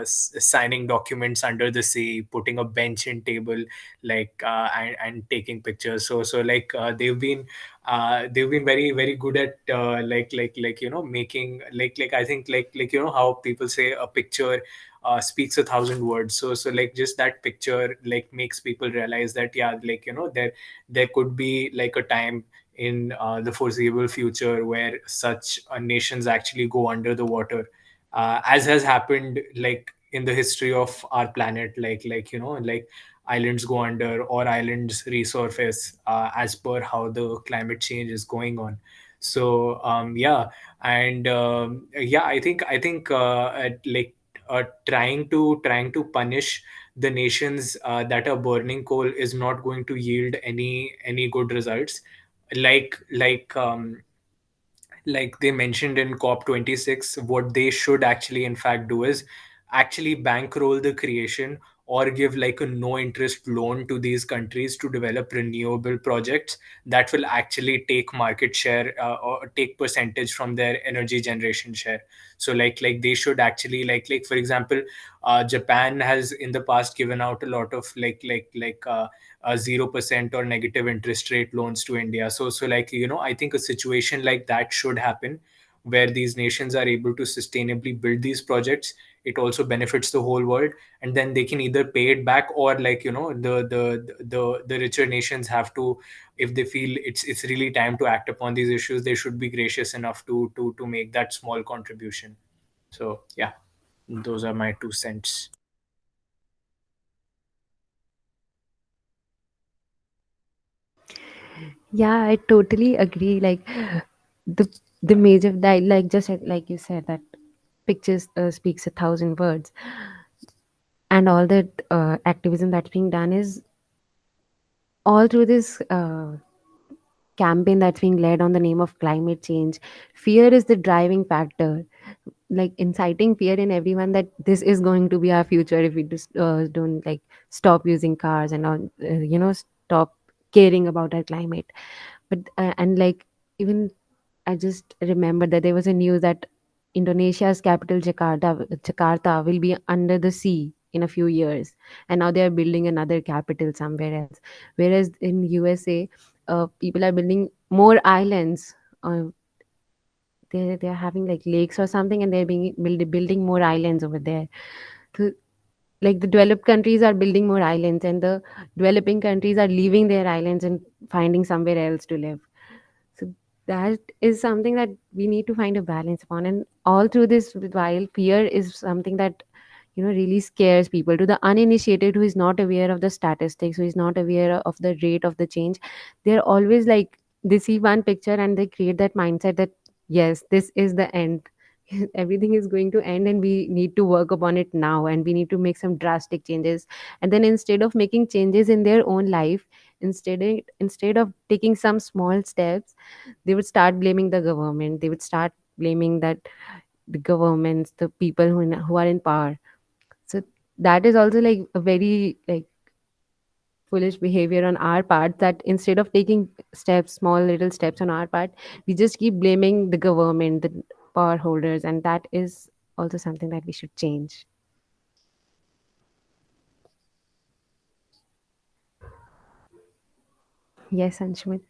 signing documents under the sea, putting a bench and table, and taking pictures. So they've been very very good at making like I think how people say a picture speaks a thousand words. So like just that picture like makes people realize that, yeah, there could be like a time in the foreseeable future where such nations actually go under the water, as has happened like in the history of our planet, like islands go under or islands resurface as per how the climate change is going on. So yeah, and yeah, I think trying to punish the nations that are burning coal is not going to yield any good results. Like they mentioned in COP26, what they should actually in fact do is actually bankroll the creation or give like a no interest loan to these countries to develop renewable projects that will actually take market share, or take percentage from their energy generation share. So like they should actually like for example, Japan has in the past given out a lot of 0% or negative interest rate loans to India. So I think a situation like that should happen, where these nations are able to sustainably build these projects. It also benefits the whole world, and then they can either pay it back, or the richer nations have to, if they feel it's really time to act upon these issues, they should be gracious enough to make that small contribution. So yeah, those are my 2 cents. Yeah, I totally agree. Like, the the major like just like you said that pictures speaks a thousand words, and all that activism that's being done is all through this campaign that's being led on the name of climate change. Fear is the driving factor, like inciting fear in everyone that this is going to be our future if we just don't like stop using cars and all, stop caring about our climate. But and like, even I just remember that there was a news that Indonesia's capital Jakarta will be under the sea in a few years, and now they are building another capital somewhere else. Whereas in USA, people are building more islands. They're having like lakes or something, and they're building more islands over there. So, like, the developed countries are building more islands, and the developing countries are leaving their islands and finding somewhere else to live. So that is something that we need to find a balance upon. And all through this, while fear is something that really scares people, to the uninitiated who is not aware of the statistics, who is not aware of the rate of the change, they're always like, they see one picture and they create that mindset that yes, this is the end. Everything is going to end and we need to work upon it now, and we need to make some drastic changes. And then instead of making changes in their own life, instead of taking some small steps, they would start blaming the government. They would start blaming that the governments, the people who are in power. So that is also like a very like foolish behavior on our part, that instead of taking steps, small little steps on our part, we just keep blaming the government, the power holders, and that is also something that we should change. Yes, Anshumit.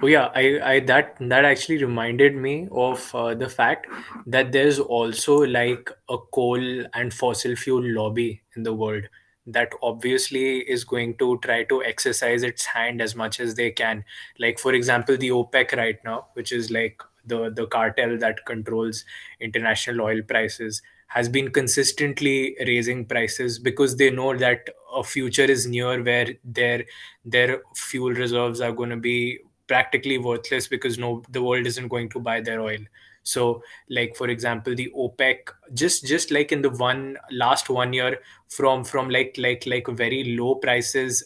Oh yeah, I that actually reminded me of the fact that there's also like a coal and fossil fuel lobby in the world that obviously is going to try to exercise its hand as much as they can. Like for example, the OPEC right now, which is like the cartel that controls international oil prices, has been consistently raising prices because they know that a future is near where their fuel reserves are going to be practically worthless because no, the world isn't going to buy their oil. So like for example, the OPEC, just like in the one last 1 year, from like very low prices,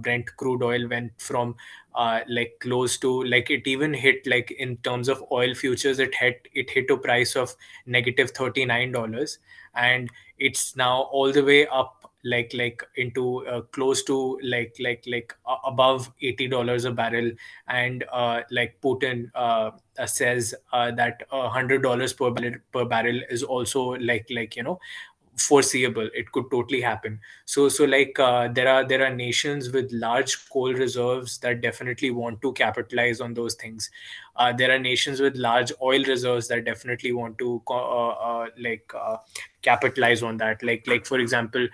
Brent crude oil went from like close to, like it even hit, like in terms of oil futures, it hit a price of -$39, and it's now all the way up, like into close to above $80 a barrel. And like Putin says that $100 per barrel is also foreseeable. It could totally happen. So like there are nations with large coal reserves that definitely want to capitalize on those things. There are nations with large oil reserves that definitely want to capitalize on that. Like for example,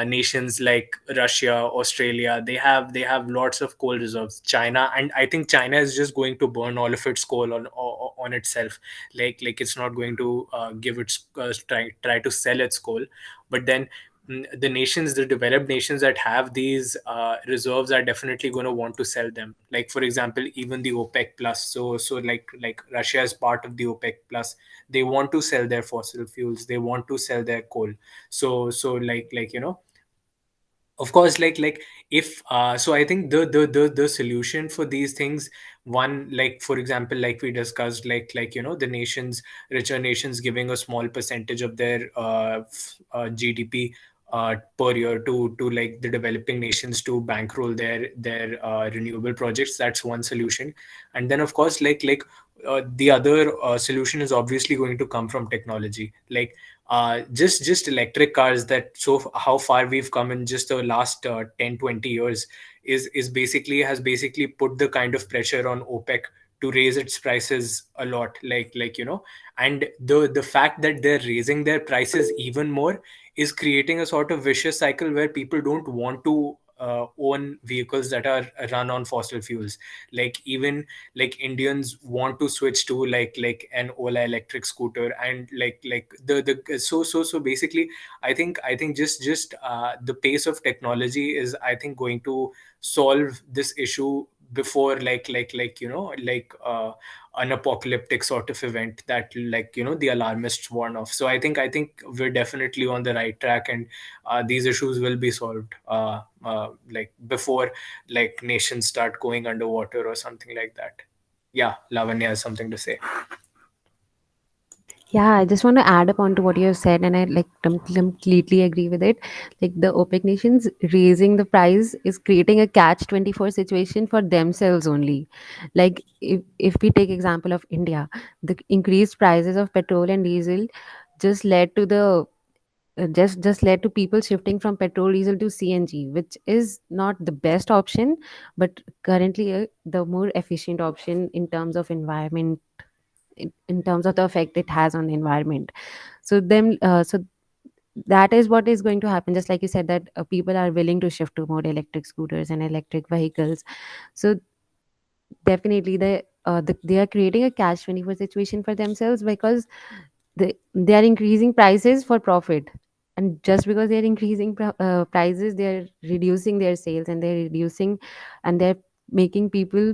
nations like Russia, Australia, they have lots of coal reserves. China, and I think China is just going to burn all of its coal on itself. Like it's not going to give its try to sell its coal. But then the developed nations that have these reserves are definitely going to want to sell them. Like for example, even the OPEC plus. So like Russia is part of the OPEC plus. They want to sell their fossil fuels. They want to sell their coal. So of course, like if so I think the solution for these things, one, like for example, like we discussed, the nations, richer nations giving a small percentage of their GDP per year to like the developing nations to bankroll their renewable projects. That's one solution. And then of course, the other solution is obviously going to come from technology. Like just electric cars, that so how far we've come in just the last 10-20 years is basically has basically put the kind of pressure on OPEC to raise its prices a lot. And the fact that they're raising their prices even more is creating a sort of vicious cycle where people don't want to own vehicles that are run on fossil fuels. Like even like Indians want to switch to like an Ola electric scooter. And like the so basically, I think just the pace of technology is, I think, going to solve this issue before an apocalyptic sort of event that the alarmists warn of. So I think we're definitely on the right track, and these issues will be solved like before like nations start going underwater or something like that. Yeah, Lavanya has something to say. Yeah, I just want to add upon to what you have said, and I like completely agree with it. Like the OPEC nations raising the price is creating a catch 24 situation for themselves only. Like if we take example of India, the increased prices of petrol and diesel just led to the just led to people shifting from petrol diesel to CNG, which is not the best option, but currently the more efficient option in terms of environment, in terms of the effect it has on the environment. So that is what is going to happen, just like you said, that people are willing to shift to more electric scooters and electric vehicles. So definitely the they are creating a catch 24 situation for themselves because they are increasing prices for profit, and just because they are increasing prices, they are reducing their sales, and they're reducing, and they're making people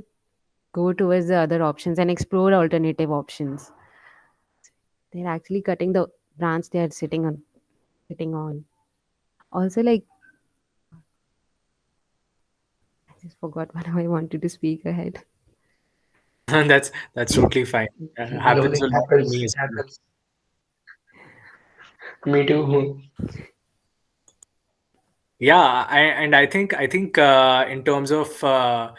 go towards the other options and explore alternative options. They're actually cutting the branch they are sitting on. Also, like, I just forgot what I wanted to speak ahead. That's totally fine. Happens Loading a lot to happens. me It as well. happens. Me too. Yeah, and I think in terms of the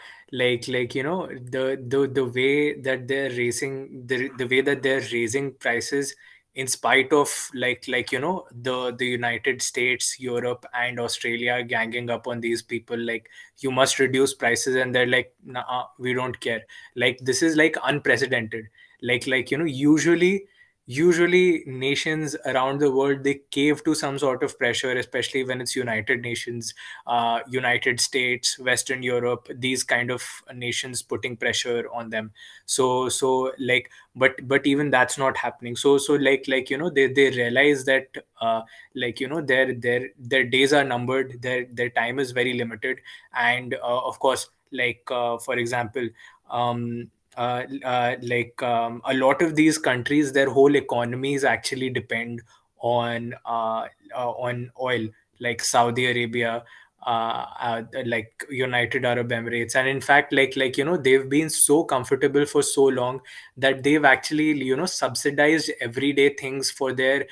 way that they're raising the way that they're raising prices in spite of the United States, Europe, and Australia ganging up on these people, like, you must reduce prices, and they're like, nah, we don't care. Like, this is like unprecedented. Usually nations around the world, they cave to some sort of pressure, especially when it's United Nations, United States, Western Europe, these kind of nations putting pressure on them. So like, but even that's not happening. So they realize that their days are numbered, their time is very limited. And of course, for example, um a lot of these countries, their whole economies actually depend on oil, like Saudi Arabia, like United Arab Emirates. And in fact, they've been so comfortable for so long that they've actually subsidized everyday things for their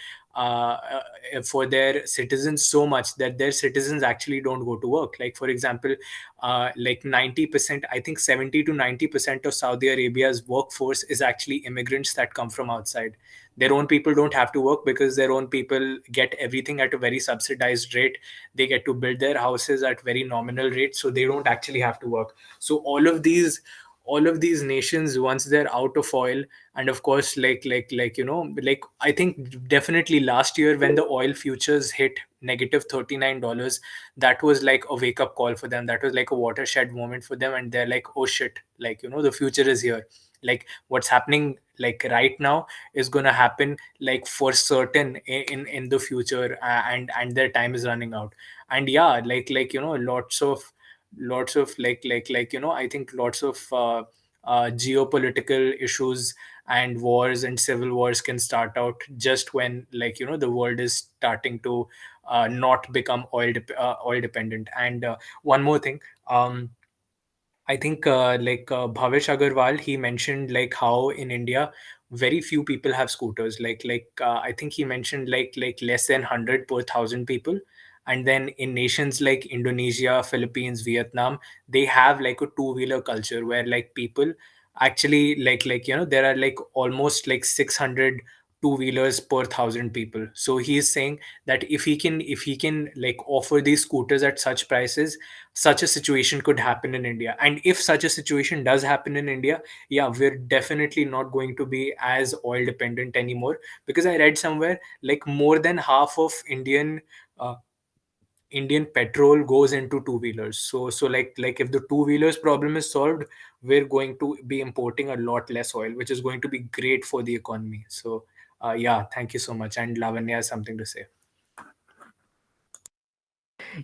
citizens so much that their citizens actually don't go to work. Like, for example, 90%, I think 70 to 90% of Saudi Arabia's workforce is actually immigrants that come from outside. Their own people don't have to work because their own people get everything at a very subsidized rate. They get to build their houses at very nominal rates, so they don't actually have to work. So all of these nations, once they're out of oil, and of course, I think definitely last year when the oil futures hit negative $39, that was like a wake up call for them. That was like a watershed moment for them, and they're like, oh shit, the future is here. Like, what's happening like right now is going to happen like for certain in the future, and their time is running out. And yeah, lots of I think lots of geopolitical issues and wars and civil wars can start out just when the world is starting to not become oil dependent. And one more thing, I think Bhavesh Agarwal, he mentioned like how in India very few people have scooters. I think he mentioned less than 100 per thousand people. And then in nations like Indonesia, Philippines, Vietnam, they have like a two-wheeler culture where like people actually there are like almost like 600 two-wheelers per thousand people. So he's saying that if he can like offer these scooters at such prices, such a situation could happen in India. And if such a situation does happen in India, yeah, we're definitely not going to be as oil dependent anymore. Because I read somewhere like more than half of uh, Indian petrol goes into two wheelers. So if the two wheelers problem is solved, we're going to be importing a lot less oil, which is going to be great for the economy. So yeah, thank you so much. And Lavanya has something to say.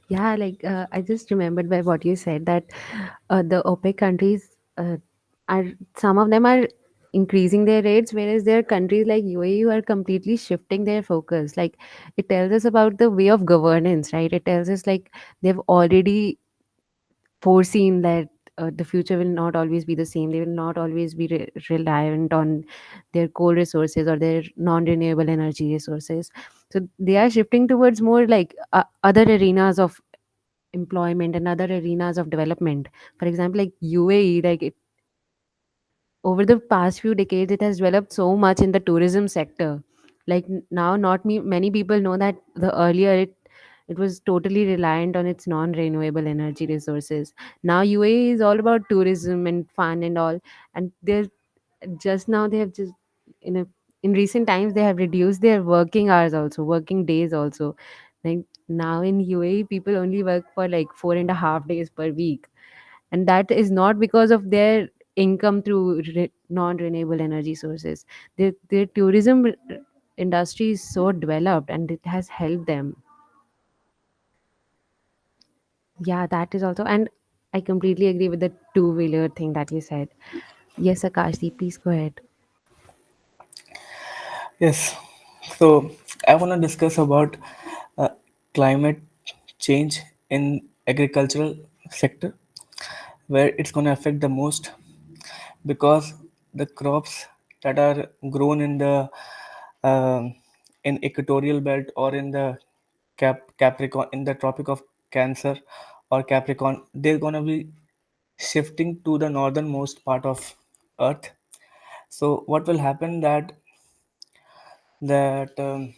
Yeah, I just remembered by what you said that the OPEC countries are, some of them are increasing their rates, whereas there are countries like UAE who are completely shifting their focus. Like, it tells us about the way of governance, right? It tells us like they've already foreseen that the future will not always be the same. They will not always be reliant on their coal resources or their non-renewable energy resources. So they are shifting towards more like other arenas of employment and other arenas of development. For example, like UAE, over the past few decades, it has developed so much in the tourism sector. Like now, not many people know that the earlier it was totally reliant on its non-renewable energy resources. Now UAE is all about tourism and fun and all, and they're just now they have just in a in recent times they have reduced their working hours also, working days also. Like now in UAE, people only work for like 4.5 days per week, and that is not because of their income through non-renewable energy sources. Their tourism industry is so developed and it has helped them. Yeah, that is also, and I completely agree with the two-wheeler thing that you said. Yes, Akashdeep, please go ahead. Yes. So I want to discuss about uh, climate change in agricultural sector, where it's going to affect the most, because the crops that are grown in the um, in equatorial belt, or in the Capricorn, in the Tropic of Cancer or Capricorn, they're going to be shifting to the northernmost part of Earth. So what will happen, that the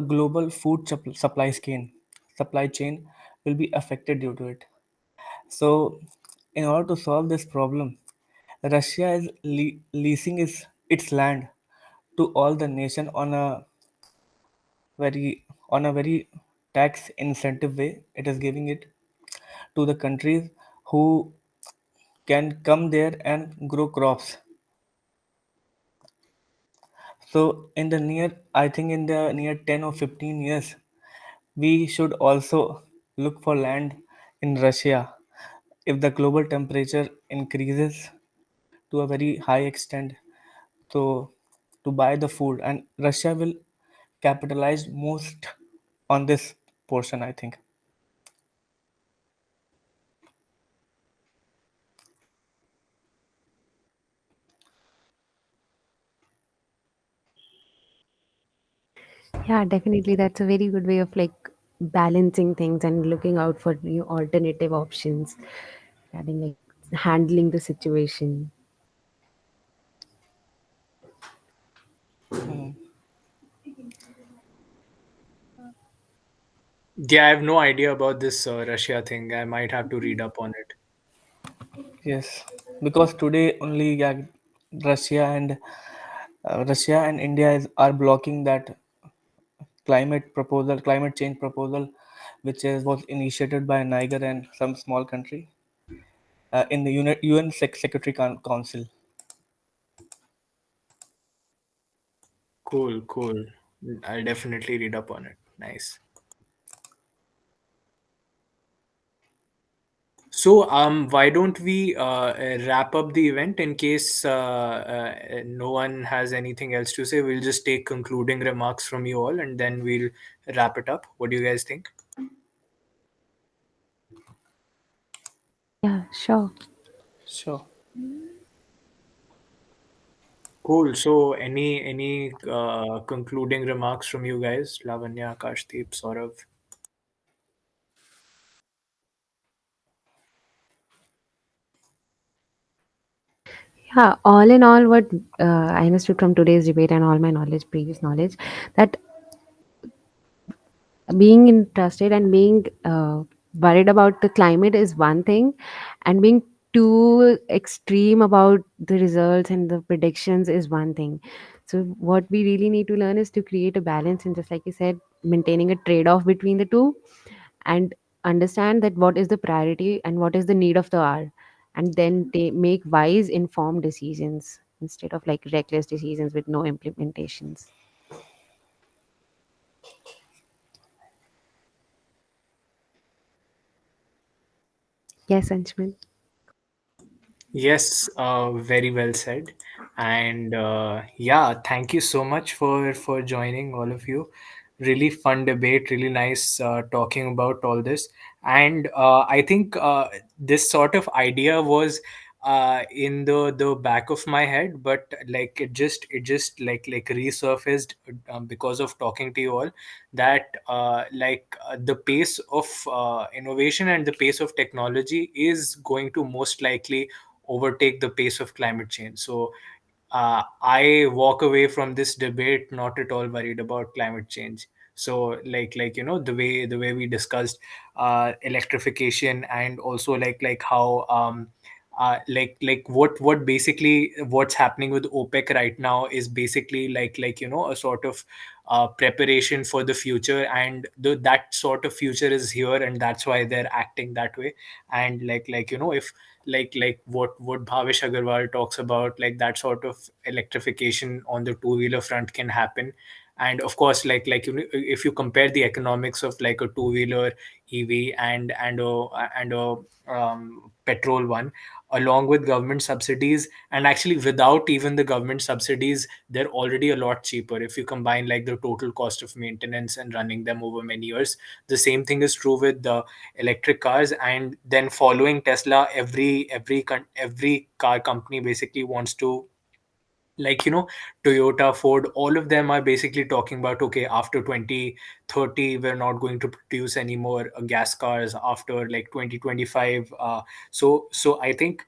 global food supply chain will be affected due to it. So in order to solve this problem, Russia is leasing its land to all the nation very tax incentive way. It is giving it to the countries who can come there and grow crops. So in the near, I think in the near 10 or 15 years, we should also look for land in Russia if the global temperature increases to a very high extent. So to buy the food, and Russia will capitalize most on this portion, I think. Yeah, definitely. That's a very good way of like balancing things and looking out for new alternative options, having like handling the situation. Yeah, I have no idea about this Russia thing. I might have to read up on it. Yes, because today only, yeah, Russia and Russia and India are blocking that climate change proposal, which was initiated by Niger and some small country in the UN Secretary Council. Cool, cool. I'll definitely read up on it. Nice. So, why don't we wrap up the event in case no one has anything else to say? We'll just take concluding remarks from you all and then we'll wrap it up. What do you guys think? Yeah, sure. Sure. Cool. So, any concluding remarks from you guys? Lavanya, Kashdeep, Saurav. Yeah, all in all, what I understood from today's debate and all my knowledge, previous knowledge, that being interested and being worried about the climate is one thing, and being too extreme about the results and the predictions is one thing. So what we really need to learn is to create a balance, and just like you said, maintaining a trade-off between the two, and understand that what is the priority and what is the need of the hour, and then make wise informed decisions instead of like reckless decisions with no implementations. Yes, Anshul. Yes, very well said. And yeah, thank you so much for joining all of you. Really fun debate, really nice talking about all this. And I think this sort of idea was in the back of my head, but like it just like resurfaced because of talking to you all, that the pace of innovation and the pace of technology is going to most likely overtake the pace of climate change. So I walk away from this debate not at all worried about climate change. So the way we discussed electrification, and also like how what basically what's happening with OPEC right now is basically a sort of preparation for the future, and that sort of future is here, and that's why they're acting that way. And if like what Bhavesh Agarwal talks about, like that sort of electrification on the two-wheeler front can happen. And of course, if you compare the economics of like a two-wheeler EV and a petrol one, along with government subsidies, and actually without even the government subsidies, they're already a lot cheaper if you combine like the total cost of maintenance and running them over many years. The same thing is true with the electric cars. And then following Tesla, every car company basically wants to, like, Toyota, Ford, all of them are basically talking about, okay, after 2030 we're not going to produce any more gas cars, after like 2025. So I think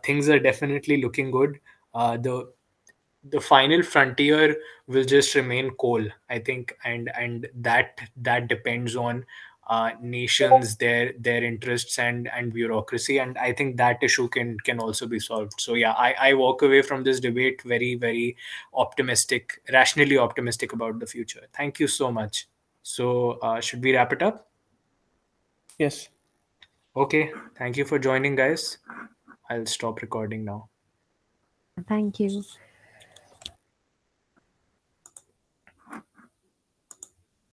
things are definitely looking good. The final frontier will just remain coal, I think. And that depends on nations, their interests and bureaucracy. And I think that issue can also be solved. So yeah, I walk away from this debate very, very optimistic, rationally optimistic about the future. Thank you so much. So should we wrap it up? Yes. Okay, thank you for joining, guys. I'll stop recording now. Thank you.